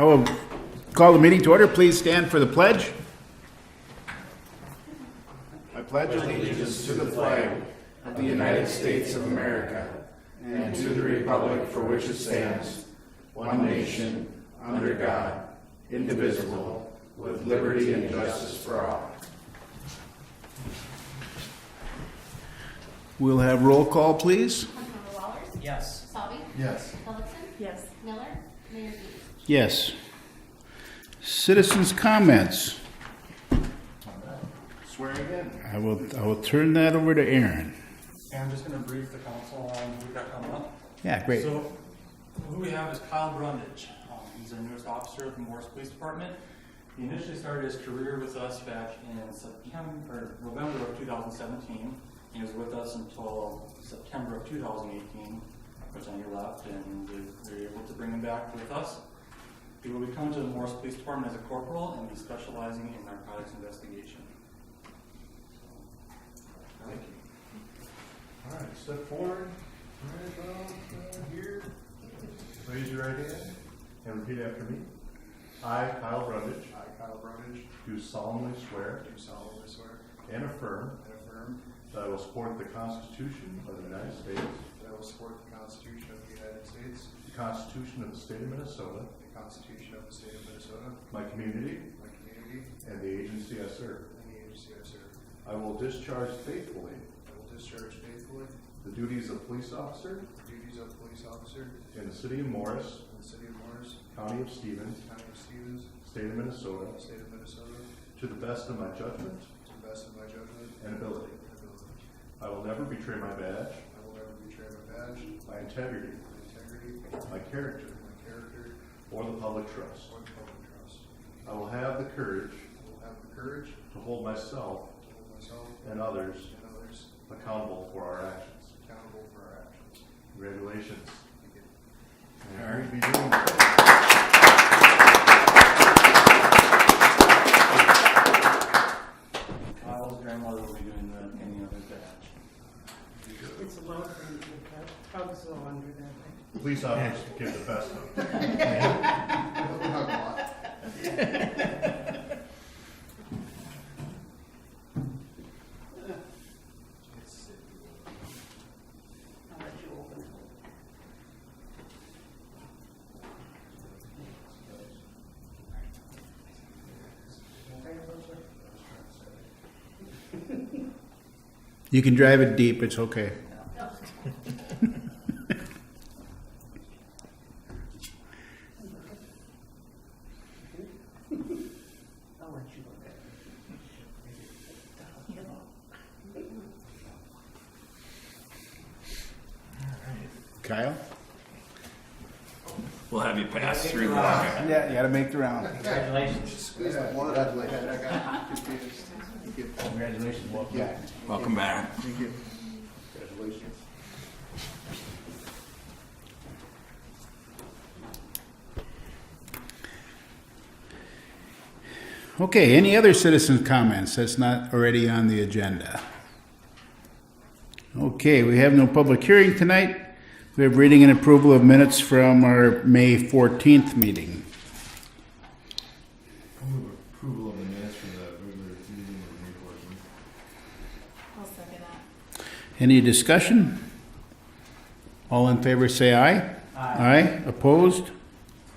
I will call the meeting to order. Please stand for the pledge. I pledge allegiance to the flag of the United States of America and to the republic for which it stands, one nation, under God, indivisible, with liberty and justice for all. We'll have roll call, please. Councilmember Wallers? Yes. Salvi? Yes. Tillotson? Yes. Miller? Mayor Hughes? Yes. Citizens' comments. Swear again. I will turn that over to Aaron. And I'm just going to brief the council on who we got coming up. Yeah, great. So, who we have is Kyle Brundage. He's our newest officer of the Morris Police Department. He initially started his career with us back in November of 2017. He was with us until September of 2018, which then he left, and we were able to bring him back with us. He will be coming to the Morris Police Department as a corporal and be specializing in narcotics investigation. Thank you. All right, step forward. Right about here. Raise your right hand and repeat after me. I, Kyle Brundage, do solemnly swear and affirm that I will support the Constitution of the United States, That I will support the Constitution of the United States, the Constitution of the State of Minnesota, the Constitution of the State of Minnesota, my community, my community, and the agency I serve. and the agency I serve. I will discharge faithfully I will discharge faithfully the duties of police officer the duties of police officer in the city of Morris, in the City of Morris, County of Stevens, County of Stevens, State of Minnesota, State of Minnesota, to the best of my judgment to the best of my judgment and ability. and ability. I will never betray my badge, I will never betray my badge, my integrity, my integrity, my character, my character, or the public trust. or the public trust. I will have the courage I will have the courage to hold myself to hold myself and others and others accountable for our actions. accountable for our actions. Congratulations. Thank you. And we'll be doing that. Kyle's grandmother will be doing the handing of his badge. It's a low thing to cut. Hugs all under that. Police officers give the best of them. I'll let you open it. You can drive it deep. It's okay. I'll let you look at Kyle? We'll have you pass through the Yeah, you got to make the round. Squeeze the blood out of my head. I got confused. Thank you. Congratulations. Welcome back. Welcome back. Thank you. Congratulations. Okay, any other citizens' comments that's not already on the agenda? Okay, we have no public hearing tonight. We have reading and approval of minutes from our May 14th meeting. I'll move approval of the minutes from the regular meeting of May 14th. I'll second that. Any discussion? All in favor say aye. Aye. Opposed?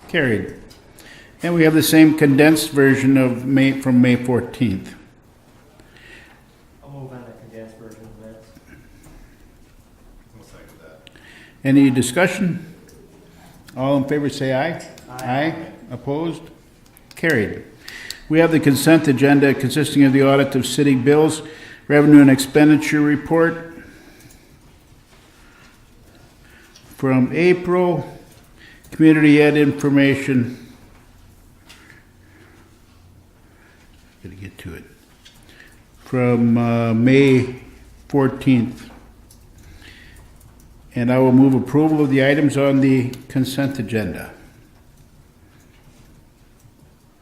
Carried. And we have the same condensed version of from May 14th. I'll move on the condensed version of that. I'll second that. Any discussion? All in favor say aye. Aye. Opposed? Carried. We have the consent agenda consisting of the audit of city bills, revenue and expenditure report from April, community ed information. Gotta get to it. From May 14th. And I will move approval of the items on the consent agenda.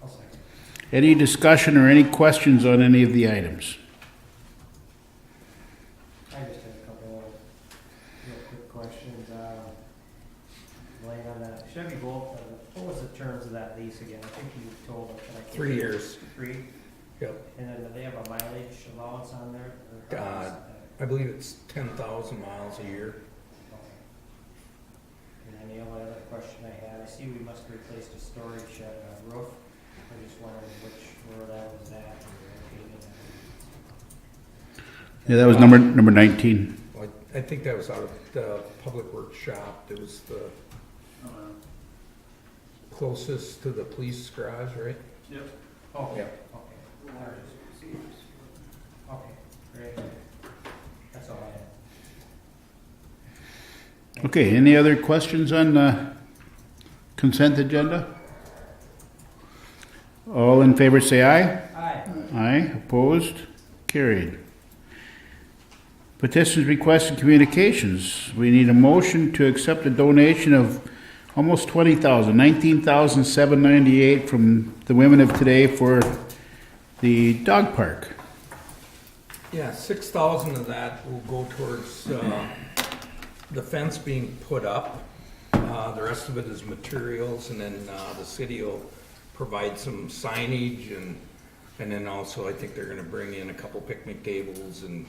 I'll second. Any discussion or any questions on any of the items? I just have a couple of real quick questions. Laying on that Chevy Volt, what was the terms of that lease again? I think you told us. But I can't 3 years. 3? Yep. And then do they have a mileage allowance on there? Or how Uh, is that? I believe it's 10,000 miles a year. Okay. And then the only other question I had, I see we must replace the storage shed roof. I just wondered where that was at. or located at. Yeah, that was number 19. Well, I think that was out of the Public Works shop. It was the closest to the police garage, right? Yep. Okay, Yeah. okay. All right. Okay, great. That's all I had. Okay, any other questions on the consent agenda? All in favor say aye. Aye. Aye, opposed, carried. Petitions, requests, and communications. We need a motion to accept a donation of almost 20,000, 19,798 from the Women of Today for the dog park. Yeah, 6,000 of that will go towards the fence being put up. The rest of it is materials, and then the city will provide some signage, and then also I think they're gonna bring in a couple picnic tables and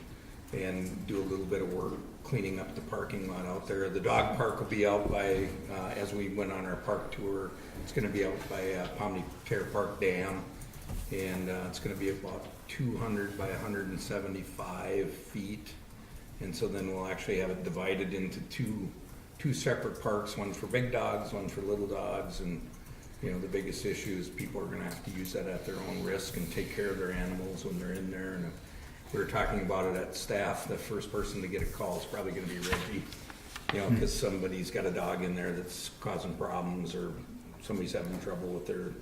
do a little bit of work cleaning up the parking lot out there. The dog park will be out by, as we went on our park tour, it's gonna be out by Pomni Care Park Dam, and it's gonna be about 200 by 175 feet. And so then we'll actually have it divided into two separate parks, one for big dogs, one for little dogs, and you know, the biggest issue is people are gonna have to use that at their own risk and take care of their animals when they're in there. And we were talking about it at staff, the first person to get a call is probably gonna be Reggie. You know, because somebody's got a dog in there that's causing problems, or somebody's having trouble with their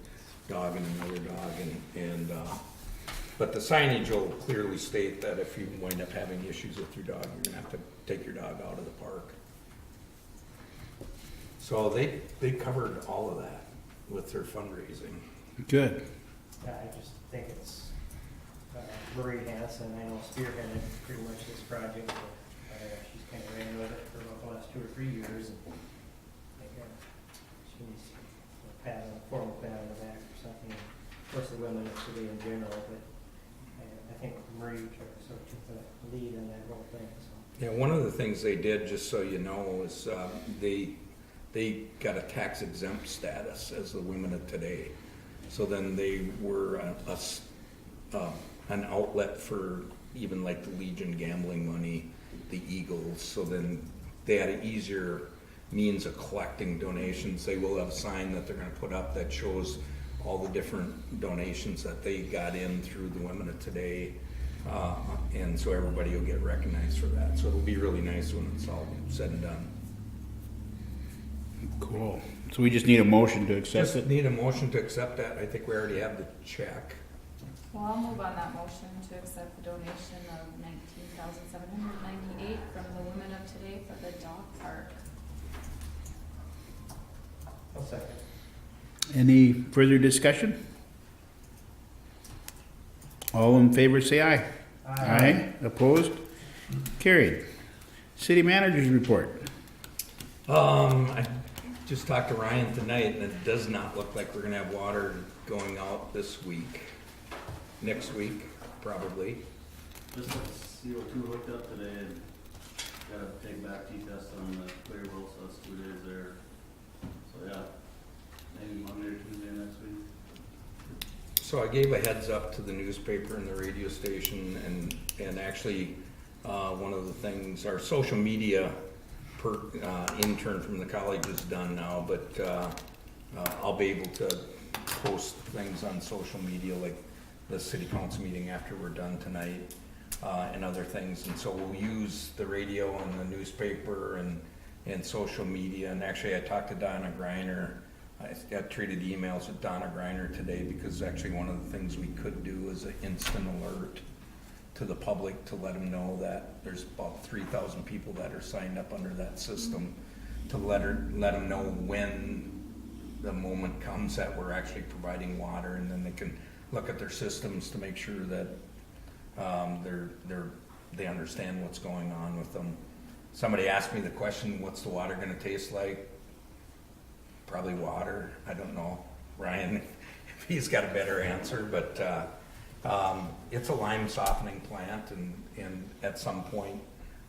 dog and another dog, but the signage will clearly state that if you wind up having issues with your dog, you're gonna have to take your dog out of the park. So they covered all of that with their fundraising. Good. Yeah, I just think it's, Marie Hanson, I know spearheaded pretty much this project, but she's kind of ran with it for about the last 2 or 3 years. And I think she needs a formal pat on the back or something. Of course, the women of today in general, but I think Marie sort of took the lead in that whole thing. So. Yeah, one of the things they did, just so you know, is they got a tax exempt status as the Women of Today. So then they were an outlet for even like the Legion gambling money, the Eagles. So then they had an easier means of collecting donations. They will have a sign that they're going to put up that shows all the different donations that they got in through the Women of Today. And so everybody will get recognized for that. So it'll be really nice when it's all said and done. Cool. So we just need a motion to accept Just it? need a motion to accept that. I think we already have the check. Well, I'll move on that motion to accept the donation of 19,798 from the Women of Today for the dog park. I'll second. Any further discussion? All in favor say aye. Aye. Opposed? Carried. City Manager's Report. I just talked to Ryan tonight, and it does not look like we're gonna have water going out this week. Next week, probably. Just got CO2 hooked up today and got a take back T-test on the clear well, so that's 2 days there. So yeah, maybe Monday or Tuesday next week. So I gave a heads up to the newspaper and the radio station, and actually, one of the things, our social media intern from the college is done now, but I'll be able to post things on social media, like the city council meeting after we're done tonight, and other things. And so we'll use the radio and the newspaper and social media. And actually I talked to Donna Greiner. I got traded emails with Donna Greiner today, because actually one of the things we could do is an instant alert to the public to let them know that there's about 3,000 people that are signed up under that system, to let them know when the moment comes that we're actually providing water, and then they can look at their systems to make sure that they understand what's going on with them. Somebody asked me the question, what's the water going to taste like? Probably water. I don't know. Ryan if he's got a better answer, but it's a lime softening plant, and at some point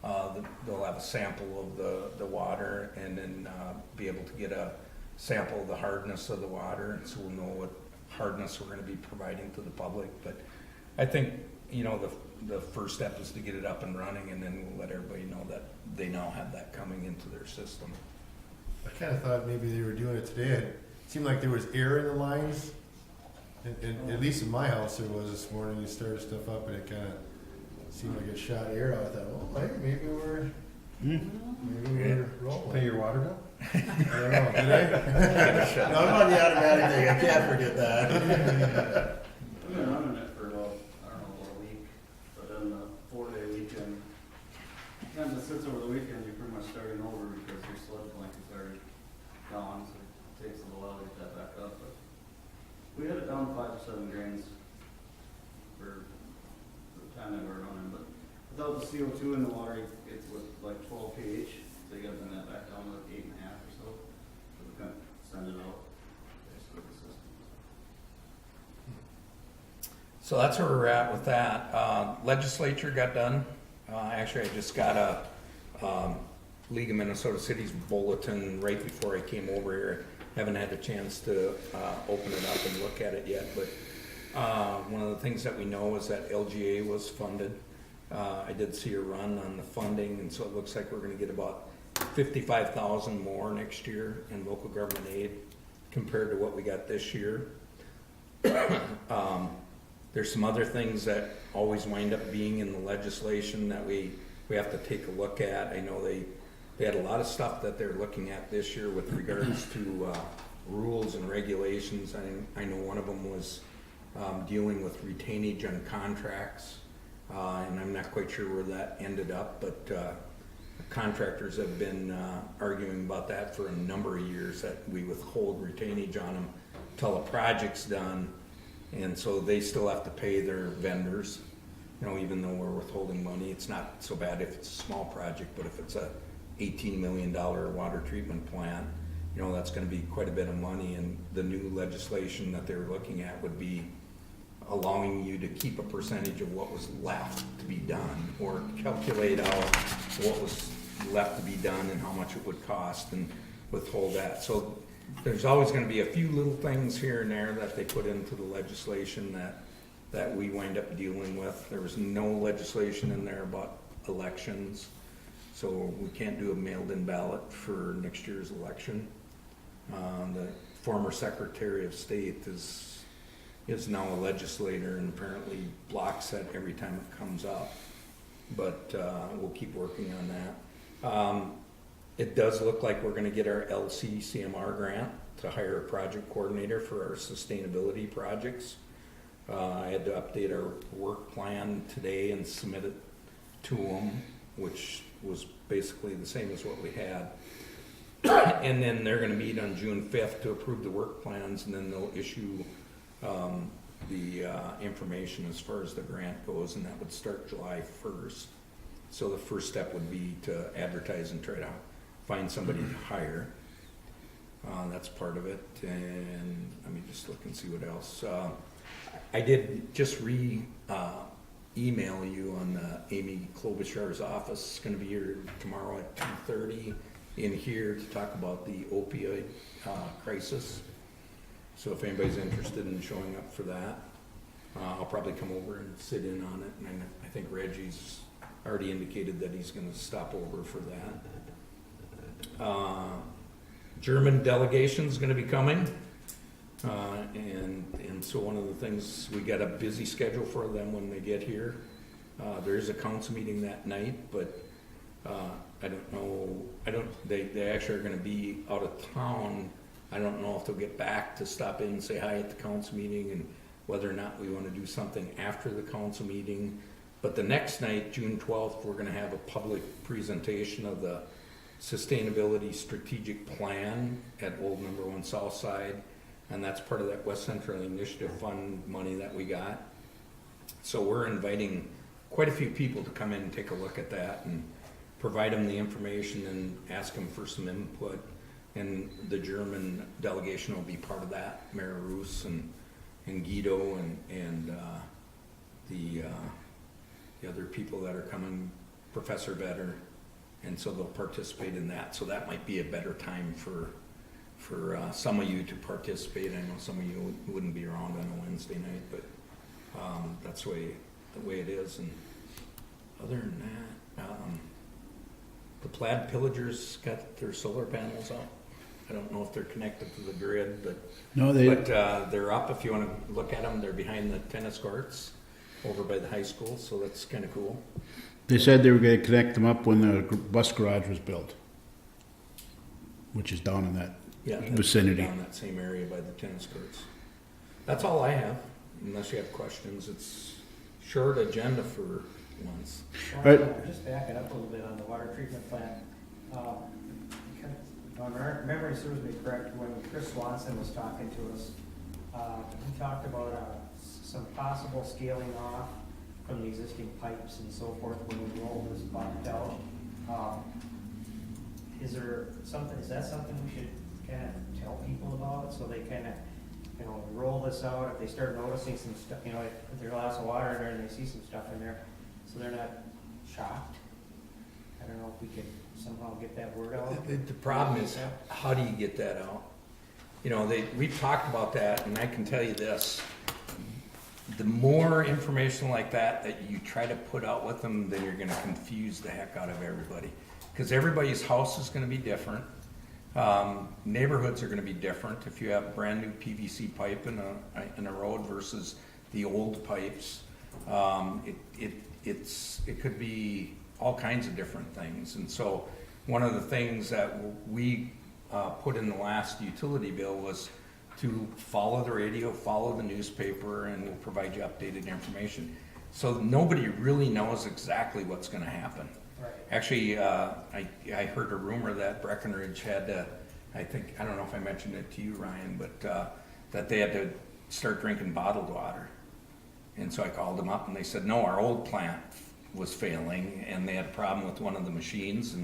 they'll have a sample of the water, and then be able to get a sample of the hardness of the water, and so we'll know what hardness we're going to be providing to the public. But I think, you know, the first step is to get it up and running, and then we'll let everybody know that they now have that coming into their system. I kind of thought maybe they were doing it today. It seemed like there was air in the lines. And at least in my house there was this morning. You started stuff up and it kind of seemed like it shot air out. I thought, oh, hey, maybe we're rolling. Pay your water bill? I don't know, did I? No, I'm on the automatic thing. I can't forget that. We've been running it for about, I don't know, about a week, but then the 4-day weekend, sometimes it sits over the weekend, you're pretty much starting over because your sled blankets are gone, so it takes a little while to get that back up, but we had it down to 5 to 7 grains for the time that we were running, but without the CO2 in the water, it's with like 12 pH, so you gotta bring that back down to like 8.5 or so, so we couldn't send it out, basically the system. So that's where we're at with that. Legislature got done. Actually, I just got a League of Minnesota Cities bulletin right before I came over here. Haven't had a chance to open it up and look at it yet, but one of the things that we know is that LGA was funded. I did see a run on the funding, and so it looks like we're going to get about $55,000 more next year in local government aid compared to what we got this year. There's some other things that always wind up being in the legislation that we have to take a look at. I know they had a lot of stuff that they're looking at this year with regards to rules and regulations. I know one of them was dealing with retainage on contracts, and I'm not quite sure where that ended up, but contractors have been arguing about that for a number of years, that we withhold retainage on them till a project's done, and so they still have to pay their vendors. You know, even though we're withholding money, it's not so bad if it's a small project, but if it's a $18 million water treatment plant, you know, that's going to be quite a bit of money. And the new legislation that they're looking at would be allowing you to keep a percentage of what was left to be done, or calculate out what was left to be done and how much it would cost, and withhold that. So there's always going to be a few little things here and there that they put into the legislation that we wind up dealing with. There was no legislation in there about elections, so we can't do a mailed-in ballot for next year's election. The former Secretary of State is now a legislator and apparently blocks that every time it comes up. But we'll keep working on that. It does look like we're going to get our LCCMR grant to hire a project coordinator for our sustainability projects. I had to update our work plan today and submit it to them, which was basically the same as what we had. And then they're going to meet on June 5th to approve the work plans, and then they'll issue the information as far as the grant goes, and that would start July 1st. So the first step would be to advertise and try to find somebody to hire. That's part of it. And let me just look and see what else. I did just email you on Amy Klobuchar's office. It's going to be here tomorrow at 2:30 in here to talk about the opioid crisis. So if anybody's interested in showing up for that, I'll probably come over and sit in on it. And I think Reggie's already indicated that he's going to stop over for that. German delegation is going to be coming. And so one of the things, we got a busy schedule for them when they get here. There is a council meeting that night, but I don't know, they actually are going to be out of town. I don't know if they'll get back to stop in and say hi at the council meeting, and whether or not we want to do something after the council meeting. But the next night, June 12th, we're going to have a public presentation of the Sustainability Strategic Plan at Old Number 1 South Side, and that's part of that West Central Initiative Fund money that we got. So we're inviting quite a few people to come in and take a look at that and provide them the information and ask them for some input. And the German delegation will be part of that, Mayor Roos and Guido and the other people that are coming, Professor Vetter, and so they'll participate in that. So that might be a better time for some of you to participate. I know some of you wouldn't be around on a Wednesday night, but that's the way it is. And other than that, the Plaid Pillagers got their solar panels up. I don't know if they're connected to the grid, but they're up. If you want to look at them, they're behind the tennis courts over by the high school, so that's kind of cool. They said they were going to connect them up when the bus garage was built, which is down in that That's vicinity. down that same area by the tennis courts. That's all I have, unless you have questions. It's short agenda for once. Right. Just backing up a little bit on the water treatment plant. If my memory serves me correct, when Chris Swanson was talking to us, he talked about some possible scaling off from the existing pipes and so forth when we roll this bucket out. Is that something we should kind of tell people about, so they kind of, roll this out, if they start noticing some stuff, if there's lots of water in there and they see some stuff in there, so they're not shocked? I don't know if we could somehow get that word out. The problem is, how do you get that out? We've talked about that, and I can tell you this. The more information like that you try to put out with them, then you're gonna confuse the heck out of everybody. Because everybody's house is gonna be different. Neighborhoods are gonna be different. If you have brand new PVC pipe in a road versus the old pipes, it could be all kinds of different things. And so one of the things that we put in the last utility bill was to follow the radio, follow the newspaper, and we'll provide you updated information. So nobody really knows exactly what's gonna happen. Right. Actually, I heard a rumor that Breckenridge had to, I don't know if I mentioned it to you, Ryan, but that they had to start drinking bottled water. And so I called them up and they said, no, our old plant was failing and they had a problem with one of the machines,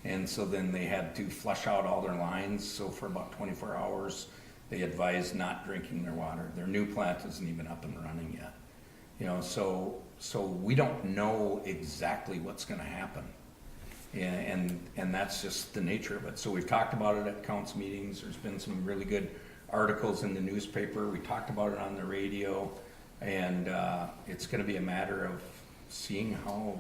and so then they had to flush out all their lines. So for about 24 hours, they advised not drinking their water. Their new plant isn't even up and running yet. So we don't know exactly what's gonna happen. And that's just the nature of it. So we've talked about it at council meetings. There's been some really good articles in the newspaper. We talked about it on the radio, and it's gonna be a matter of seeing how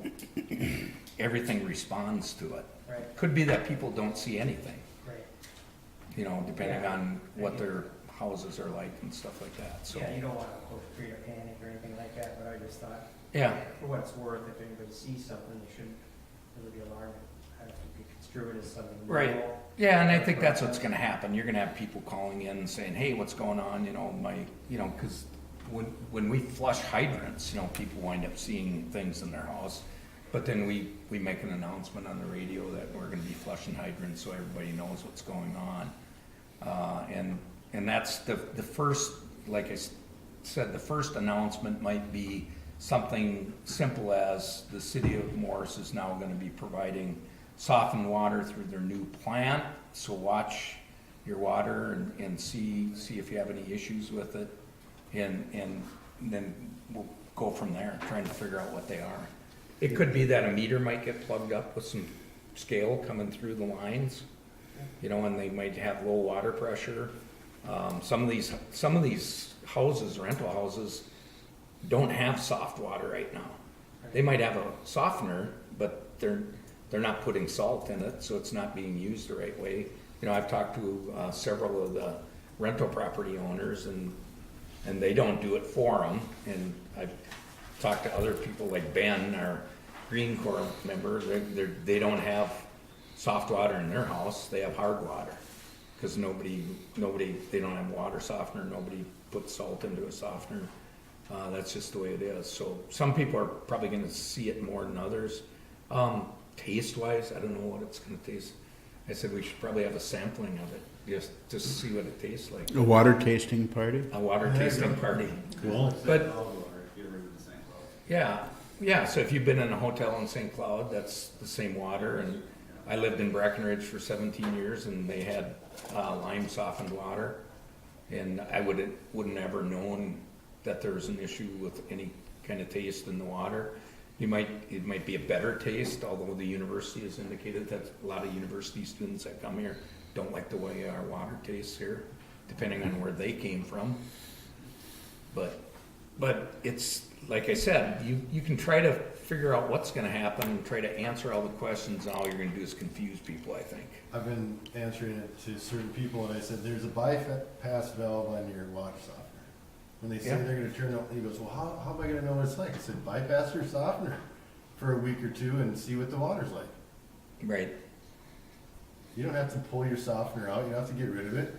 everything responds to it. Right. Could be that people don't see anything, Right. depending on what their houses are like and stuff like that, so. Yeah, you don't want to create a panic or anything like that, but I just thought, Yeah, for what it's worth, if anybody sees something, they shouldn't really be alarmed. I have to construe it as something. Right. normal. yeah, and I think that's what's gonna happen. You're gonna have people calling in and saying, hey, what's going on, cause when we flush hydrants, people wind up seeing things in their house. But then we make an announcement on the radio that we're gonna be flushing hydrants so everybody knows what's going on. And that's the first, like I said, the first announcement might be something simple as the city of Morris is now gonna be providing softened water through their new plant. So watch your water and see if you have any issues with it. And then we'll go from there, trying to figure out what they are. It could be that a meter might get plugged up with some scale coming through the lines, and they might have low water pressure. Some of these houses, rental houses, don't have soft water right now. They might have a softener, but they're not putting salt in it, so it's not being used the right way. I've talked to several of the rental property owners, and they don't do it for them. And I've talked to other people like Ben, our Green Corps member. They don't have soft water in their house. They have hard water because they don't have water softener. Nobody puts salt into a softener. That's just the way it is. So some people are probably going to see it more than others. Taste-wise, I don't know what it's going to taste. I said we should probably have a sampling of it just to see what it tastes like. A water tasting party? A water tasting party. Cool. But yeah. So if you've been in a hotel in St. Cloud, that's the same water. And I lived in Breckenridge for 17 years, and they had lime softened water. And I wouldn't ever known that there was an issue with any kind of taste in the water. It might be a better taste, although the university has indicated that a lot of university students that come here don't like the way our water tastes here, depending on where they came from. But it's, like I said, you can try to figure out what's gonna happen and try to answer all the questions, and all you're gonna do is confuse people, I think. I've been answering it to certain people, and I said, there's a bypass valve on your water softener. When they say Yeah. they're gonna turn it, he goes, well, how am I gonna know what it's like? I said, bypass your softener for a week or two and see what the water's like. Right. You don't have to pull your softener out, you don't have to get rid of it.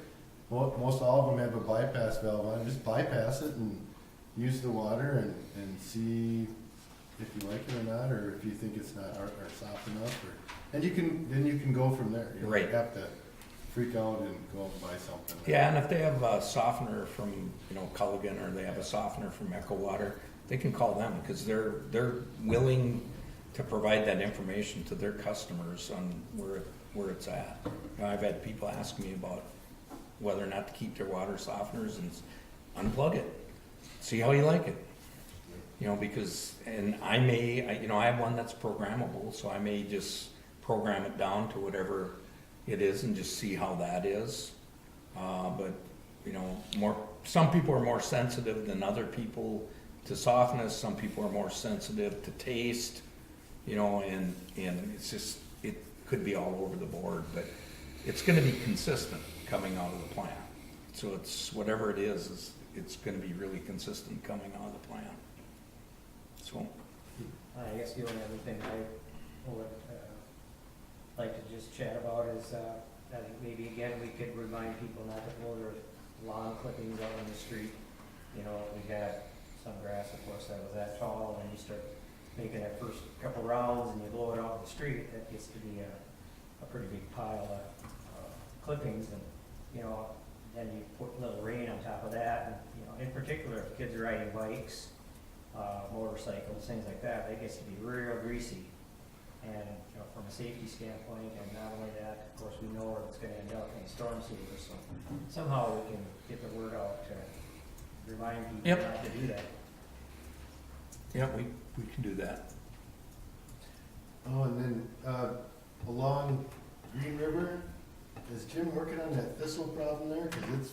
Well, most all of them have a bypass valve on, just bypass it and use the water and see if you like it or not, or if you think it's not or soft enough, and you can go from there. You don't Right. have to freak out and go out and buy something. Yeah, and if they have a softener from, Culligan, or they have a softener from Echo Water, they can call them, because they're willing to provide that information to their customers on where it's at. I've had people ask me about whether or not to keep their water softeners, and unplug it, see how you like it. Because, and I have one that's programmable, so I may just program it down to whatever it is and just see how that is. But, some people are more sensitive than other people to softness, some people are more sensitive to taste, and it's just, it could be all over the board, but it's gonna be consistent coming out of the plant. So it's, whatever it is, it's gonna be really consistent coming out of the plant. So, I guess the only other thing I would like to just chat about is, I think maybe again, we could remind people not to blow their lawn clippings out on the street. We got some grass, of course, that was that tall, and you start making that first couple rounds and you blow it out in the street, that gets to be a pretty big pile of clippings, and, then you put a little rain on top of that, and, in particular, if kids are riding bikes, motorcycles, things like that, it gets to be real greasy. And, from a safety standpoint, and not only that, of course, we know where it's gonna end up in storm sewers, so somehow we can get the word out to remind people Yep. not to do that. yeah, we can do that. Oh, and then along Green River, is Jim working on that thistle problem there? Because it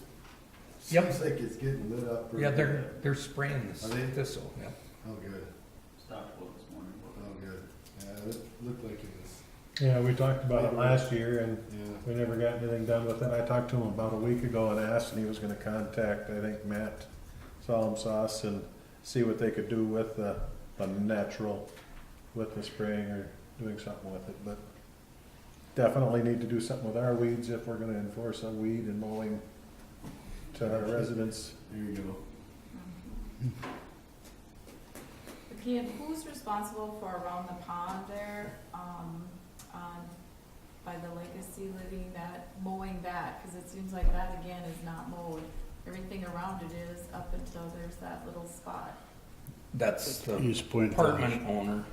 Yep. seems like it's getting lit up. pretty Yeah, good. they're spraying this Are they? thistle, yeah. Oh, good. Stopped about this morning. Oh, good. Yeah, it looked like it was. Yeah, we talked about it last year, and Yeah. we never got anything done with it. I talked to him about a week ago and asked, and he was gonna contact, I think, Matt Solemn Sauce, and see what they could do with the natural, with the spraying or doing something with it, but definitely need to do something with our weeds if we're gonna enforce a weed and mowing to our residents. There you go. Again, who's responsible for around the pond there, by the Legacy Living, mowing that? Cause it seems like that again is not mowed. Everything around it is, up until there's that little spot. That's the East Point apartment owner.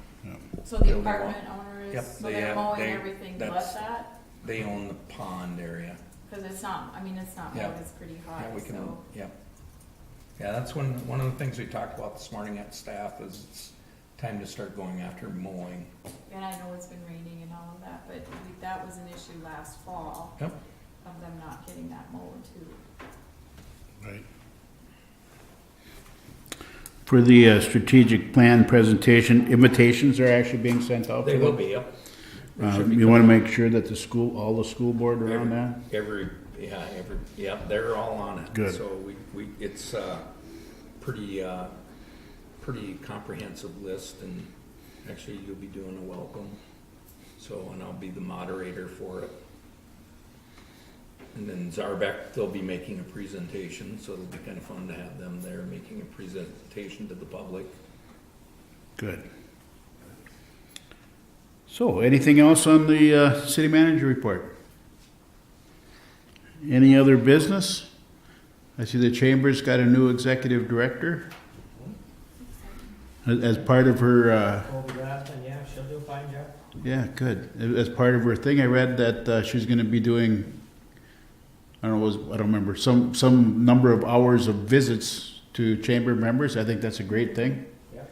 So the Building apartment owner is, Yep, so they they're have- mowing they- everything but that's- that? They own the pond area. Cause it's not Yeah. mowed, it's pretty high, Yeah, we can, so. yeah. Yeah, that's one of the things we talked about this morning at staff, is it's time to start going after mowing. And I know it's been raining and all of that, but that was an issue last fall. Yep. Of them not getting that mowed too. Right. For the strategic plan presentation, invitations are actually being sent out? They for will that? be, yep. They should be You want to coming make sure that all the school board are on that? Yeah, they're all on it. Good. So it's pretty comprehensive list, and actually you'll be doing a welcome. So, and I'll be the moderator for it. And then Zarbeck, they'll be making a presentation, so it'll be kind of fun to have them there making a presentation to the public. Good. So, anything else on the city manager report? Any other business? I see the chamber's got a new executive director. As part of her, Colby Grafton, yeah, she'll do a fine job. yeah, good. As part of her thing, I read that she's going to be doing I don't know, I don't remember, some number of hours of visits to chamber members. I think that's a great thing. Yeah.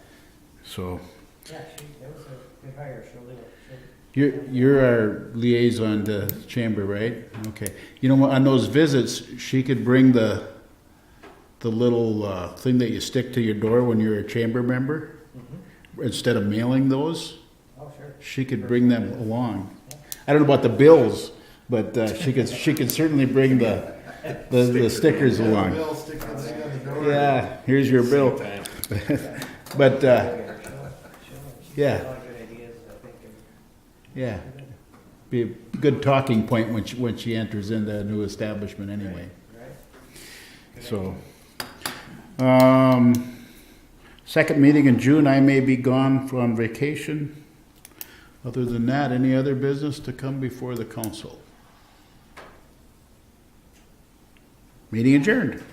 So, Yeah, that was a good hire, she'll do it. you're our liaison to chamber, right? Okay. You know what, on those visits, she could bring the little thing that you stick to your door when you're a chamber member, instead of mailing those. Oh, sure. She could bring them along. I don't know about the bills, but she could certainly bring the stickers along. Bill, stick that thing on the door. Yeah, here's your bill. But yeah. A lot of good ideas, I think. Yeah, be a good talking point when she enters into a new establishment anyway. Right? So, second meeting in June, I may be gone on vacation. Other than that, any other business to come before the council? Meeting adjourned.